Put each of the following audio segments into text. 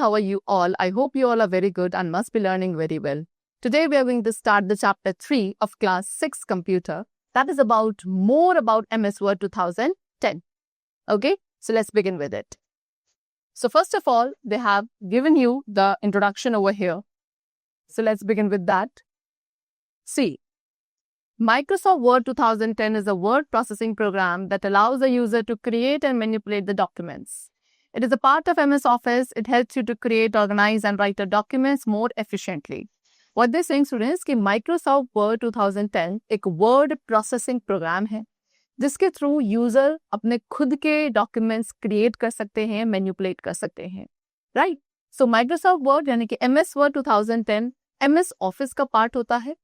how are you all? I hope you all are very good and must be learning very well. Today we are going to start the chapter 3 of class 6 computer. That is more about MS Word 2010. Okay, so let's begin with it. So first of all, they have given you the introduction over here. So let's begin with that. See, Microsoft Word 2010 is a word processing program that allows the user to create and manipulate the documents. It is a part of MS Office. It helps you to create, organize and write your documents more efficiently. What they're saying, students, कि Microsoft Word 2010 एक word processing program है जिसके through user अपने खुद के documents create कर सकते हैं, मैनिपुलेट कर सकते हैं, राइट? सो माइक्रोसॉफ्ट वर्ड यानी कि MS Word 2010 MS ऑफिस का पार्ट होता है.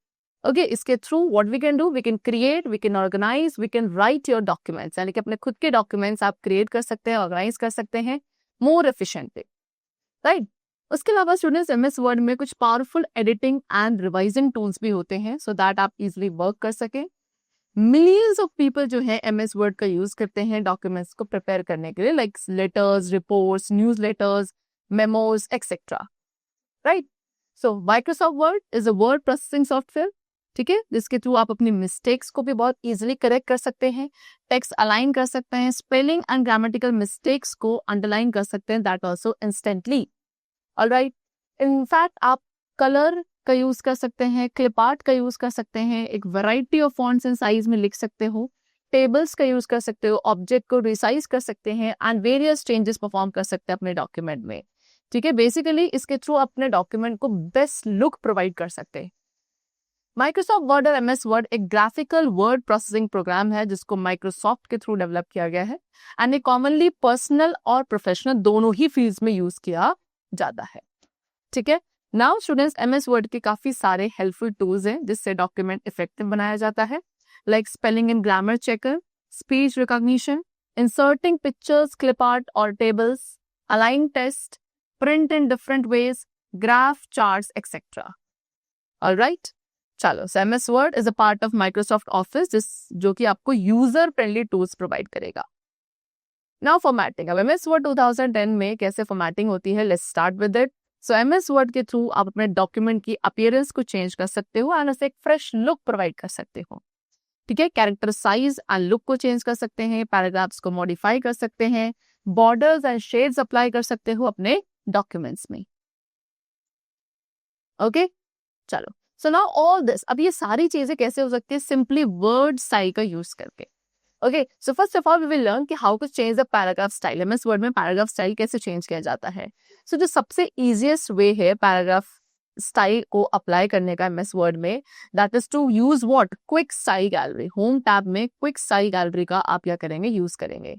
ओके, इसके through what we can do, we can create, we can organise, we can write your documents, यानी कि अपने खुद के डॉक्यूमेंट्स आप क्रिएट कर सकते हैं, ऑर्गेनाइज कर सकते हैं मोर एफिशिएंटली, राइट? उसके अलावा स्टूडेंट्स MS वर्ड में कुछ powerful editing and revising tools भी होते हैं सो दैट आप इजीली वर्क कर सकें. मिलियंस ऑफ पीपल जो है MS वर्ड का यूज करते हैं डॉक्यूमेंट्स को प्रिपेयर करने के लिए, like letters, reports, news letters, memos etcetera, right? So Microsoft word is a word processing software, ठीक है, जिसके थ्रू आप अपनी मिस्टेक्स को भी बहुत इजीली करेक्ट कर सकते हैं, टेक्स्ट अलाइन कर सकते हैं, स्पेलिंग एंड ग्रामेटिकल मिस्टेक्स को अंडरलाइन कर सकते हैं, that also instantly. Alright, in fact आप कलर का यूज कर सकते हैं, क्लिप आर्ट का यूज कर सकते हैं, एक variety of fonts and size में लिख सकते हो, टेबल्स का यूज कर सकते हो, ऑब्जेक्ट को रिसाइज कर सकते हैं एंड वेरियस चेंजेस परफॉर्म कर सकते हैं अपने डॉक्यूमेंट में, ठीक है. बेसिकली इसके थ्रू अपने डॉक्यूमेंट को बेस्ट लुक प्रोवाइड कर सकते हैं. माइक्रोसॉफ्ट वर्ड और MS वर्ड एक ग्राफिकल वर्ड प्रोसेसिंग प्रोग्राम है जिसको माइक्रोसॉफ्ट के थ्रू डेवलप किया गया है एंड ये कॉमनली पर्सनल और प्रोफेशनल दोनों ही फील्ड्स में यूज किया जाता है, ठीक है. नाउ स्टूडेंट्स, MS वर्ड के काफी सारे हेल्पफुल टूल्स हैं जिससे डॉक्यूमेंट इफेक्टिव बनाया जाता है, like spelling and grammar checker, speech recognition, inserting pictures, clip art और tables, align text, print in different ways, graph, charts etcetera. Alright, चलो, so MS Word is a part of Microsoft Office जो कि आपको user friendly tools provide करेगा. Now formatting. अब MS Word 2010 में कैसे formatting होती है, let's start with it. So MS Word के थ्रू आप अपने डॉक्यूमेंट की अपीयरेंस को चेंज कर सकते हो एंड उसे एक फ्रेश लुक प्रोवाइड कर सकते हो, ठीक है. कैरेक्टर साइज एंड लुक को चेंज कर सकते हैं, पैराग्राफ्स को मॉडिफाई कर सकते हैं, बॉर्डर्स एंड शेड्स अप्लाई कर सकते हो अपने डॉक्यूमेंट्स में. ओके, चलो. सो नाउ ऑल दिस, अब ये सारी चीजें कैसे हो सकती है, सिंपली वर्ड स्टाइल का यूज करके. Okay, so first of all we will learn कि how to change the paragraph style. MS Word में पैराग्राफ स्टाइल कैसे चेंज किया जाता है. सो जो सबसे इजीएस्ट वे है पैराग्राफ स्टाइल को अप्लाई करने का MS वर्ड में, that is to use what, quick style gallery. Home tab में क्विक स्टाइल गैलरी का आप क्या करेंगे, यूज करेंगे.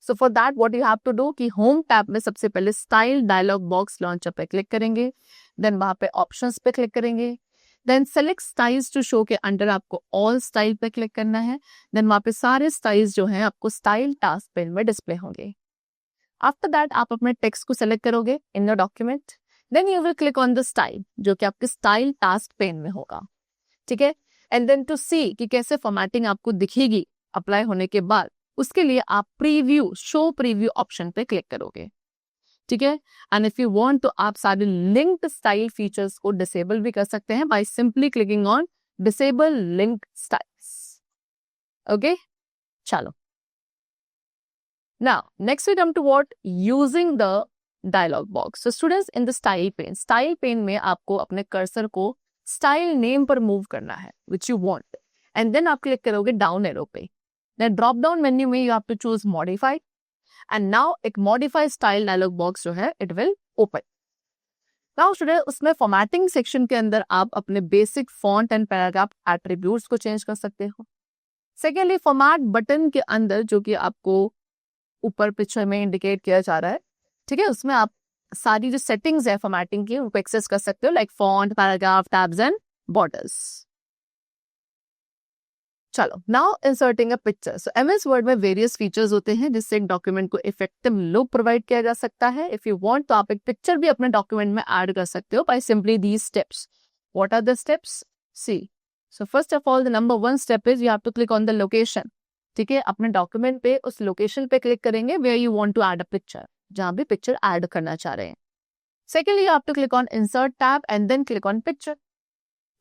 So for that what you have to do कि होम टैब में सबसे पहले स्टाइल डायलॉग बॉक्स लॉन्चर पे क्लिक करेंगे, देन वहां पे ऑप्शंस पे क्लिक करेंगे, then select styles to show के अंडर आपको ऑल स्टाइल पे क्लिक करना है, देन वहां पे सारे स्टाइल्स जो हैं आपको स्टाइल टास्क पेन में डिस्प्ले होंगे. आफ्टर दैट आप अपने टेक्स्ट को सेलेक्ट करोगे in the document, then you will click on the style जो कि आपके स्टाइल टास्क पेन में होगा, ठीक है. एंड देन टू सी कि कैसे फॉर्मेटिंग आपको दिखेगी अप्लाई होने के बाद, उसके लिए आप प्रीव्यू, शो प्रीव्यू ऑप्शन पे क्लिक करोगे, ठीक है. एंड इफ यू वांट तो आप सारे लिंक्ड स्टाइल फीचर्स को डिसेबल भी कर सकते हैं by simply clicking on disable linked styles. Okay, चलो. Now next we come to what, using the dialog box. So students, in the style pane में आपको अपने कर्सर को स्टाइल नेम पर मूव करना है which you want, and then आप click करोगे डाउन एरो पे. देन ड्रॉप डाउन मेन्यू में you have to choose modify and now एक मॉडिफाई स्टाइल डायलॉग बॉक्स जो है it will open. Now student, उसमें फॉर्मेटिंग सेक्शन के अंदर आप अपने basic font and paragraph attributes को चेंज कर सकते हो. सेकेंडली, फॉर्मेट बटन के अंदर जो कि आपको ऊपर पिक्चर में इंडिकेट किया जा रहा है, ठीक है, उसमें आप सारी जो सेटिंग्स है फॉर्मेटिंग की उनको एक्सेस कर सकते हो, like font, paragraph, tabs and borders. चलो, now inserting a picture. So MS Word में वेरियस फीचर्स होते हैं जिससे एक डॉक्यूमेंट को इफेक्टिव लुक प्रोवाइड किया जा सकता है. इफ यू वांट तो आप एक पिक्चर भी अपने डॉक्यूमेंट में ऐड कर सकते हो by simply these steps. What are the steps? See, so first of all the number 1 step is you have to click on the location, ठीक है. अपने डॉक्यूमेंट पे उस लोकेशन पे क्लिक करेंगे where you want to add a picture, जहां भी picture add करना चाह रहे हैं. Secondly, you have to click on Insert tab and then click on Picture.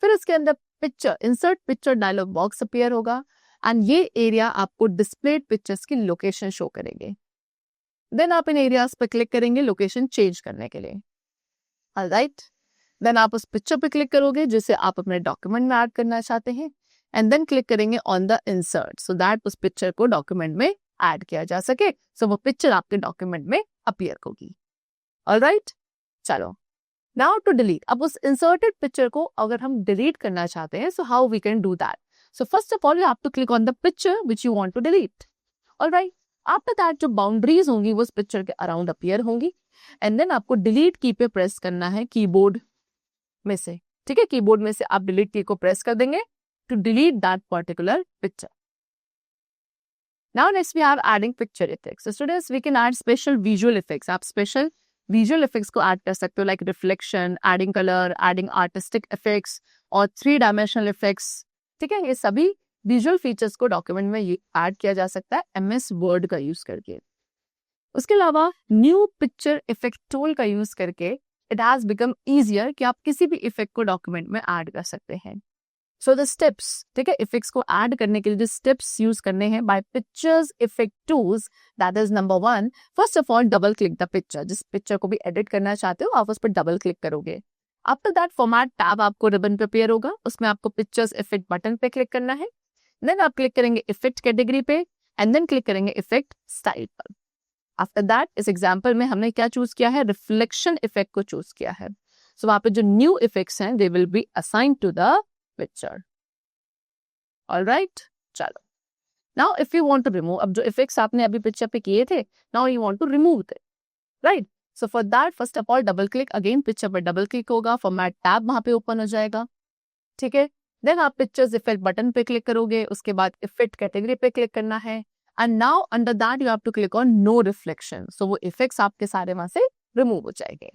फिर उसके अंदर picture, insert picture dialog box appear होगा एंड ये एरिया आपको डिस्प्लेड पिक्चर्स की लोकेशन शो करेंगे. देन आप इन एरियाज पे क्लिक करेंगे लोकेशन चेंज करने के लिए. ऑलराइट, देन आप उस पिक्चर पे क्लिक करोगे जिसे आप अपने डॉक्यूमेंट में ऐड करना चाहते हैं एंड देन क्लिक करेंगे on the insert so that उस पिक्चर को डॉक्यूमेंट में ऐड किया जा सके. सो वो पिक्चर आपके डॉक्यूमेंट में अपीयर होगी. ऑलराइट, चलो नाउ टू डिलीट. अब उस इंसर्टेड पिक्चर को अगर हम डिलीट करना चाहते हैं, so how we can do that. So first of all you have to click on the picture which you want to delete. Alright, after that जो boundaries होंगी वो उस पिक्चर के अराउंड अपीयर होंगी एंड देन आपको delete की पे press करना है कीबोर्ड में से. ठीक है, कीबोर्ड में से आप डिलीट की को प्रेस कर देंगे to delete that particular picture. Now next we have adding picture effects. So students we can add special visual effects. आप स्पेशल विजुअल इफेक्ट्स को ऐड कर सकते हो like reflection, adding colour, adding artistic effects और 3 dimensional effects. ठीक है, ये सभी विजुअल फीचर्स को डॉक्यूमेंट में ऐड किया जा सकता है एमएस वर्ड का यूज करके. उसके अलावा न्यू पिक्चर इफेक्ट टूल का यूज करके इट हैज बिकम ईजियर कि आप किसी भी इफेक्ट को डॉक्यूमेंट में ऐड कर सकते हैं. सो द स्टेप्स, ठीक है, इफेक्ट्स को ऐड करने के लिए जो स्टेप्स यूज करने हैं by pictures effect tools, that is number 1, first of all double click the picture. जिस पिक्चर को भी एडिट करना चाहते हो आप उस पर डबल क्लिक करोगे. आफ्टर दैट फॉर्मेट टैब आपको रिबन पे अपीयर होगा, उसमें आपको पिक्चर्स इफेक्ट बटन पे क्लिक करना है. देन आप क्लिक करेंगे इफेक्ट कैटेगरी पे एंड देन क्लिक करेंगे इफेक्ट स्टाइल पर. आफ्टर दैट इस एग्जाम्पल में हमने क्या चूज किया है, रिफ्लेक्शन इफेक्ट को चूज किया है. सो वहां पे जो न्यू इफेक्ट्स हैं they will be assign to the picture. Alright, चलो now if you want to remove, अब जो इफेक्ट्स आपने अभी पिक्चर पे किए थे now you want to remove it. Right, so for that first of all double click, again picture पर double click होगा, फॉर्मेट टैब वहां पे ओपन हो जाएगा. ठीक है, देन आप पिक्चर्स इफेक्ट बटन पे क्लिक करोगे, उसके बाद इफेक्ट कैटेगरी पे क्लिक करना है and now under that you have to click on no reflection. So वो इफेक्ट्स आपके सारे वहां से रिमूव हो जाएंगे.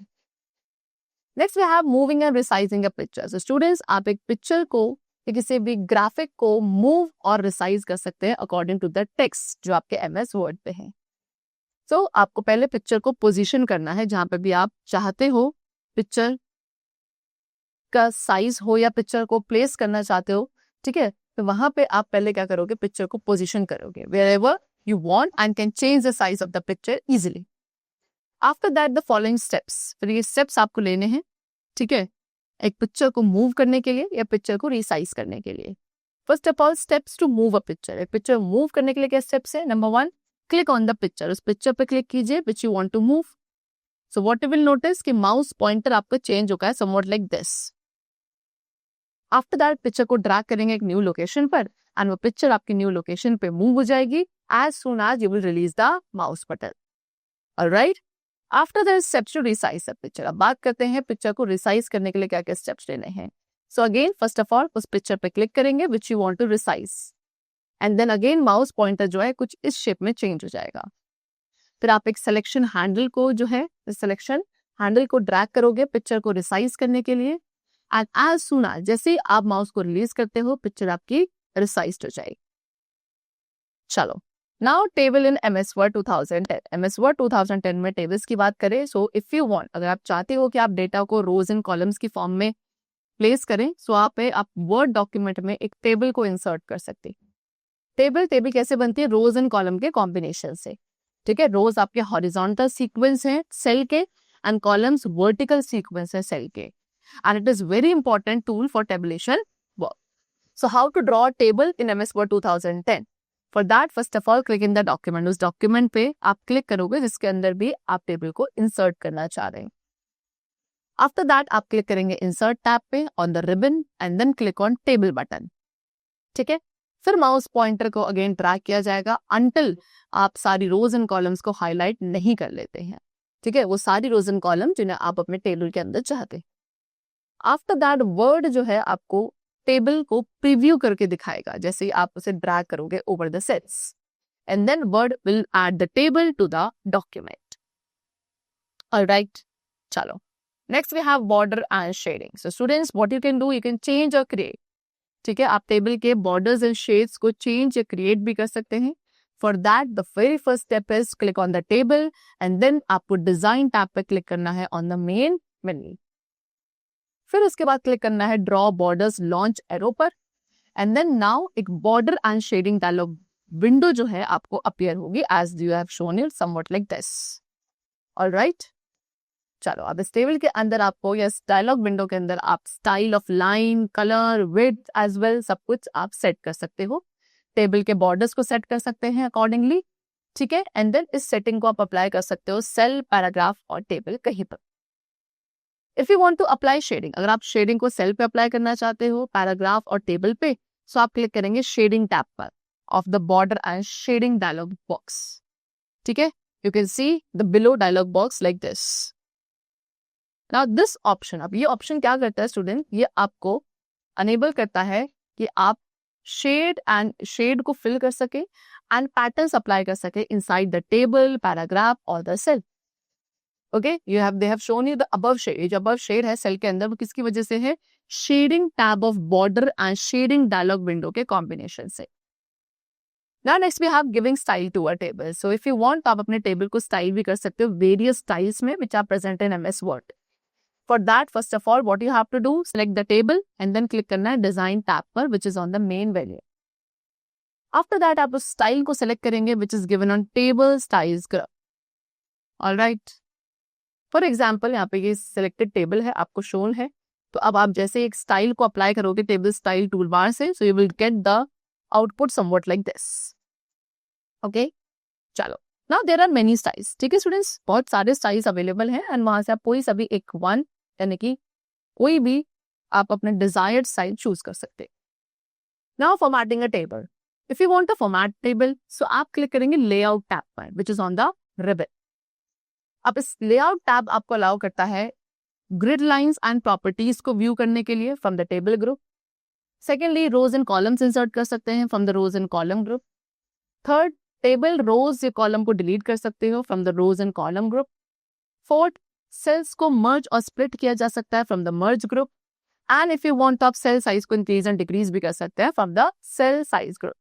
Next we have moving and resizing a picture. So students आप एक पिक्चर को या किसी भी ग्राफिक को मूव और रिसाइज कर सकते हैं अकॉर्डिंग टू द टेक्स्ट जो आपके एमएस वर्ड पे है. सो आपको पहले पिक्चर को पोजीशन करना है जहां पे भी आप चाहते हो पिक्चर का साइज हो या पिक्चर को प्लेस करना चाहते हो. ठीक है, तो वहां पे आप पहले क्या करोगे, पिक्चर को पोजीशन करोगे wherever you want and can change the size of the picture easily. After that the following steps, फिर ये स्टेप्स आपको लेने हैं. ठीक है, एक पिक्चर को मूव करने के लिए या पिक्चर को रिसाइज करने के लिए. First of all steps to move a picture. एक पिक्चर मूव करने के लिए क्या स्टेप्स है, number 1 click on the picture. उस पिक्चर पे क्लिक कीजिए which you want to move. So what you will notice कि माउस पॉइंटर आपका चेंज होगा है somewhat like this. After that picture को ड्रैग करेंगे एक न्यू लोकेशन पर एंड वो पिक्चर आपकी न्यू लोकेशन पे मूव हो जाएगी as soon as you will release the mouse button. Alright, after that steps to resize the picture. अब बात करते हैं पिक्चर को रिसाइज करने के लिए क्या क्या स्टेप्स लेने हैं. So again first of all उस पिक्चर पे क्लिक करेंगे which you want to resize and then again mouse pointer जो है कुछ इस शेप में चेंज हो जाएगा. फिर आप एक सिलेक्शन हैंडल को जो है सिलेक्शन हैंडल को ड्रैग करोगे पिक्चर को रिसाइज करने के लिए एंड एज सून एज जैसे ही आप माउस को रिलीज करते हो पिक्चर आपकी रिसाइज्ड हो जाएगी. चलो now table in MS word 2010. MS word 2010 में टेबल्स की बात करें. सो इफ यू वांट, अगर आप चाहते हो कि आप डेटा को रोज एंड कॉलम्स की फॉर्म में प्लेस करें, सो आप वर्ड डॉक्यूमेंट में एक टेबल को इंसर्ट कर सकते हैं. टेबल कैसे बनती है, रोज एंड कॉलम के कॉम्बिनेशन से. ठीक है, रोज आपके हॉरिजॉन्टल सीक्वेंस है सेल के एंड कॉलम्स वर्टिकल सीक्वेंस है सेल के. And it is very important tool for tabulation work. So how to draw a table in MS Word 2010? For that, first of all, click in the document. उस document पे आप click करोगे जिसके अंदर भी आप table को insert करना चाह रहे हैं. After that, आप click करेंगे insert tab पे on the ribbon and then click on table button. ठीक है, फिर माउस पॉइंटर को अगेन ड्रैग किया जाएगा until आप सारी रोज एंड कॉलम्स को हाईलाइट नहीं कर लेते हैं. ठीक है, वो सारी रोज एंड कॉलम जिन्हें आप अपने टेबल के अंदर चाहते हैं. आफ्टर दैट वर्ड जो है आपको टेबल को प्रीव्यू करके दिखाएगा जैसे ही आप उसे ड्रैग करोगे over the cells and then Word will add the table to the document. Alright, चलो next we have border and shading. So students what you can do, you can change और create. ठीक है, आप table के borders and shades को change या create भी कर सकते हैं. For that the very first step is click on the table and then आपको डिजाइन टैब पे क्लिक करना है ऑन द मेन मेन्यू। फिर उसके बाद क्लिक करना है ड्रॉ बॉर्डर्स लॉन्च एरो पर एंड देन नाउ एक border and shading dialog window जो है आपको अपीयर होगी as you have shown it somewhat like this. Alright, चलो अब इस टेबल के अंदर आपको या इस डायलॉग विंडो के अंदर आप style of line, colour, width as well सब कुछ आप सेट कर सकते हो। टेबल के बॉर्डर्स को सेट कर सकते हैं अकॉर्डिंगली, ठीक है। एंड देन इस सेटिंग को आप अप्लाई कर सकते हो सेल, पैराग्राफ और टेबल कहीं पर। If you want to apply shading, अगर आप शेडिंग को सेल पे अप्लाई करना चाहते हो, पैराग्राफ और टेबल पे, सो आप क्लिक करेंगे शेडिंग टैब पर of the border and shading dialog box, ठीक है। You can see the below dialog box like this. Now this option, अब ये ऑप्शन क्या करता है स्टूडेंट, ये आपको अनेबल करता है कि आप शेड को फिल कर सके एंड पैटर्न्स अप्लाई कर सके इनसाइड द टेबल, पैराग्राफ और the cell. Okay, they have shown you the above shade. ये जो अबव शेड है सेल के अंदर वो किसकी वजह से है, shading tab of border and shading dialog window के कॉम्बिनेशन से। Now next we have giving style to a table. So if you want आप अपने टेबल को स्टाइल भी कर सकते हो various styles में which are present in MS Word. For that, first of all, what you have to do, select the table and then click करना है design tab पर which is on the main menu. After that आप उस style को select करेंगे which is given on table styles group. All right. For example, यहाँ पे ये selected table है, आपको shown है, तो अब आप जैसे एक style को apply करोगे table style toolbar से, so you will get the output somewhat like this. Okay, चलो now there are many styles, ठीक है स्टूडेंट्स, बहुत सारे styles अवेलेबल हैं एंड वहां से आप कोई सा भी एक वन यानी कि कोई भी आप अपने desired style चूज कर सकते हैं। Now formatting a table, if you want to format table, so आप क्लिक करेंगे layout tab पर which is on the ribbon। अब इस layout tab आपको अलाउ करता है grid lines and properties को व्यू करने के लिए from the table group। Secondly rows and columns insert कर सकते हैं from the rows and column group. Third, table rows या कॉलम को डिलीट कर सकते हो from the rows and column group. Fourth, cells को मर्ज और स्प्लिट किया जा सकता है from the merge group. And if you want आप सेल साइज को इंक्रीज एंड डिक्रीज भी कर सकते हैं from the cell size group.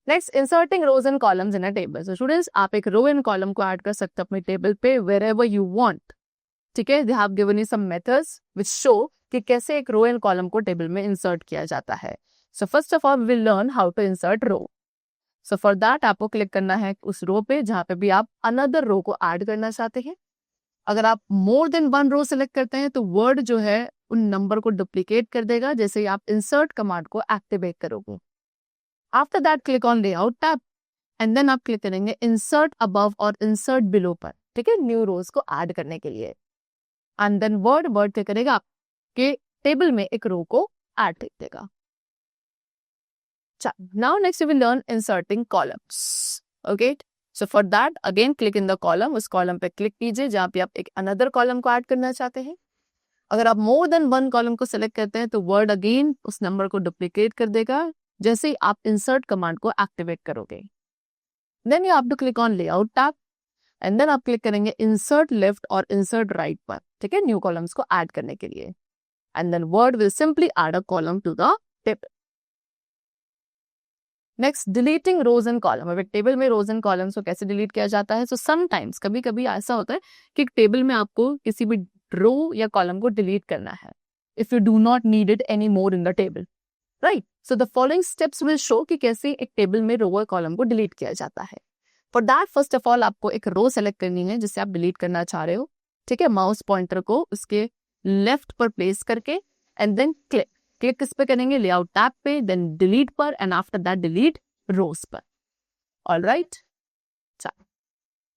Next, inserting rows and columns in a table. So students, आप एक रो एंड कॉलम को add कर सकते हो अपने टेबल पे wherever you want, ठीक है। They have given you some methods which show कि कैसे एक रो एंड कॉलम को टेबल में इंसर्ट किया जाता है। So first of all we will learn how to insert row. So for that आपको क्लिक करना है उस रो पे जहां पे भी आप अनदर रो को ऐड करना चाहते हैं। अगर आप more than one row select करते हैं तो वर्ड जो है उन नंबर को डुप्लीकेट कर देगा जैसे ही आप इंसर्ट कमांड को एक्टिवेट करोगे। After that click on layout tab and then आप क्लिक करेंगे इंसर्ट अबव और इंसर्ट बिलो पर, ठीक है, न्यू रोज को ऐड करने के लिए। एंड देन वर्ड क्या करेगा आपके टेबल में एक रो को ऐड कर देगा। Now next we will learn inserting columns. Okay, so for that again click in the column, उस कॉलम पे क्लिक कीजिए जहां पे आप एक अनदर कॉलम को ऐड करना चाहते हैं। अगर आप मोर देन वन कॉलम को सिलेक्ट करते हैं तो वर्ड अगेन उस नंबर को डुप्लीकेट कर देगा जैसे ही आप इंसर्ट कमांड को एक्टिवेट करोगे। Then you have to click on layout tab and then आप क्लिक करेंगे इंसर्ट लेफ्ट और इंसर्ट राइट पर, ठीक है, न्यू कॉलम्स को ऐड करने के लिए। And then Word will simply add a column to the table. Next, deleting rows and column. अब एक टेबल में रोज एंड कॉलम्स को कैसे डिलीट किया जाता है? सो समटाइम्स कभी कभी ऐसा होता है कि टेबल में आपको किसी भी रो या कॉलम को डिलीट करना है if you do not need it any more in the table, right. So the following steps will show कि कैसे एक टेबल में रो या कॉलम को डिलीट किया जाता है। For that first of all आपको एक रो सेलेक्ट करनी है जिसे आप डिलीट करना चाह रहे हो, ठीक है। माउस पॉइंटर को उसके लेफ्ट पर प्लेस करके एंड देन क्लिक किस पे करेंगे? लेआउट टैब पे, देन डिलीट पर and after that delete rows पर। ऑलराइट, चलो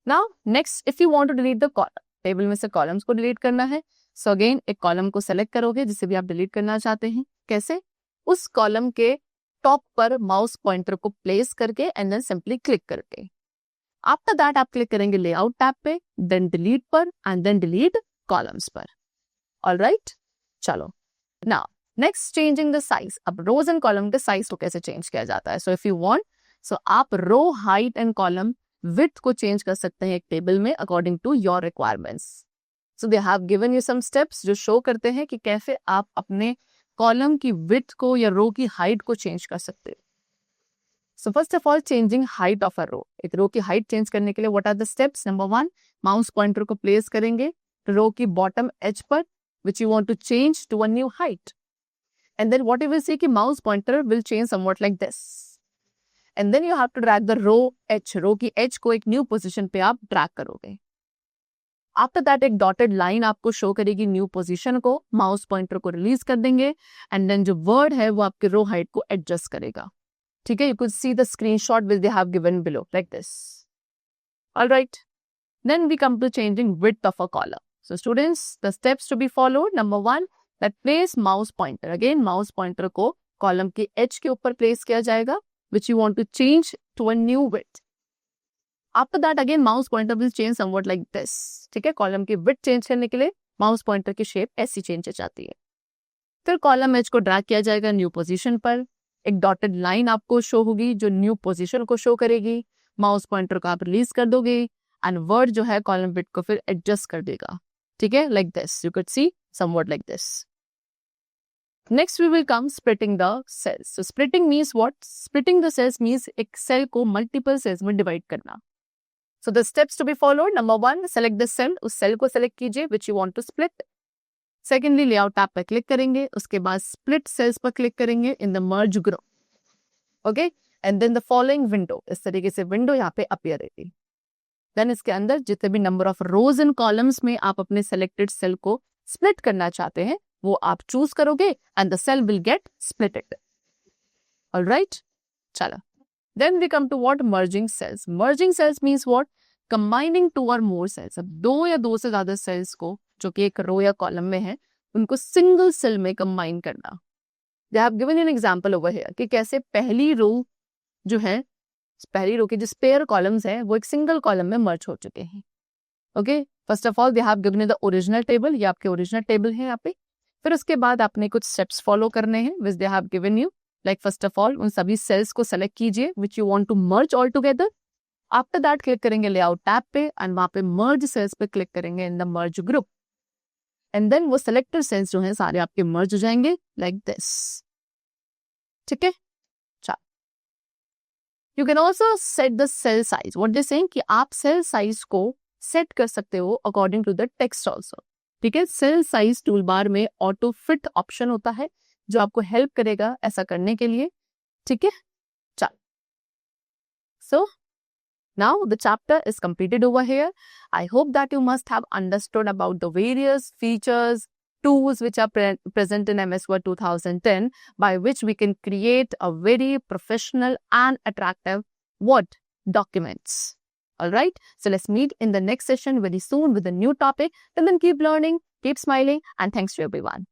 now next if you want to delete the column, table में से कॉलम्स को डिलीट करना है। सो अगेन एक कॉलम को सेलेक्ट करोगे जिसे भी आप डिलीट करना चाहते हैं। कैसे? उस कॉलम के टॉप पर माउस पॉइंटर को प्लेस करके एंड देन सिंपली क्लिक करके। आफ्टर दैट आप क्लिक करेंगे लेआउट टैब पे, देन डिलीट पर एंड देन डिलीट कॉलम्स पर। ऑलराइट, चलो now next, changing the size. अब रोज एंड कॉलम के साइज को कैसे चेंज किया जाता है? So if you want, so आप row height and column width को चेंज कर सकते हैं एक टेबल में according to your requirements. So they have given you some steps जो शो करते हैं कि कैसे आप अपने कॉलम की विड्थ को या रो की हाइट को चेंज कर सकते हो। So first of all, changing height of a row. एक रो की हाइट चेंज करने के लिए what are the steps? Number 1, mouse pointer को प्लेस करेंगे रो की बॉटम एज पर, which you want to change to a new height. And then what you will see कि mouse pointer will change somewhat like this. And then you have to drag the row H. रो की H को एक new position पे आप drag करोगे. After that एक dotted line आपको show करेगी new position को, mouse pointer को रिलीज कर देंगे and then जो word है वो आपके row height को adjust करेगा. ठीक है, you could see the screenshot which they have given below like this. Alright, then we come to changing width of a column. So students, the steps to be followed. Number 1, that place mouse pointer. Again, mouse pointer को column के H के ऊपर place किया जाएगा, which you want to change to a new width. After that, again, mouse pointer will change somewhat like this. ठीक है, column की width change करने के लिए mouse pointer की shape ऐसी change हो जाती है. फिर column H को drag किया जाएगा new position पर. एक dotted line आपको show होगी जो new position को show करेगी. mouse pointer को आप release कर दोगे and word जो है column width को फिर adjust कर देगा. ठीक है, like this. You could see somewhat like this. Next we will come splitting the cells. So splitting means what? Splitting the cells means एक cell को multiple cells में divide करना. So the steps to be followed. Number 1, select the cell. उस cell को select कीजिए which you want to split. Secondly, layout tab पर click करेंगे. उसके बाद split cells पर click करेंगे in the merge group. Okay? And then the following window. इस तरीके से window यहाँ पे appear होगी. Then इसके अंदर जितने भी number of rows and columns में आप अपने selected cell को split करना चाहते हैं वो आप choose करोगे and the cell will get splitted. Alright? चलो. Then we come to what? Merging cells. Merging cells means what? Combining 2 or more cells. अब 2 या 2 से ज़्यादा cells को जो कि एक row या column में है उनको single cell में combine करना. They have given an example over here कि कैसे पहली row जो है पहली रो के जो स्पेयर कॉलम्स हैं वो एक सिंगल कॉलम में मर्ज हो चुके हैं. Okay, first of all they have given the original table. ये आपके ओरिजिनल टेबल है यहाँ पे. फिर उसके बाद आपने कुछ स्टेप्स फॉलो करने हैं which they have given you. Like first of all उन सभी सेल्स को सेलेक्ट कीजिए which you want to merge all together. After that click करेंगे लेआउट टैब पे एंड वहां पे मर्ज सेल्स पे क्लिक करेंगे in the merge group and then वो सेलेक्टेड सेल्स जो हैं सारे आपके मर्ज हो जाएंगे लाइक दिस. ठीक है, You can also set the cell size. What they're saying कि आप cell size को set कर सकते हो according to the text also. ठीक है, cell size toolbar में auto fit option होता है जो आपको help करेगा ऐसा करने के लिए. ठीक है, चल. So now the chapter is completed over here. I hope that you must have understood about the various features, tools which are present in MS Word 2010 by which we can create a very professional and attractive Word documents. Alright, so let's meet in the next session very soon with a new topic. Till then keep learning, keep smiling and thanks to everyone.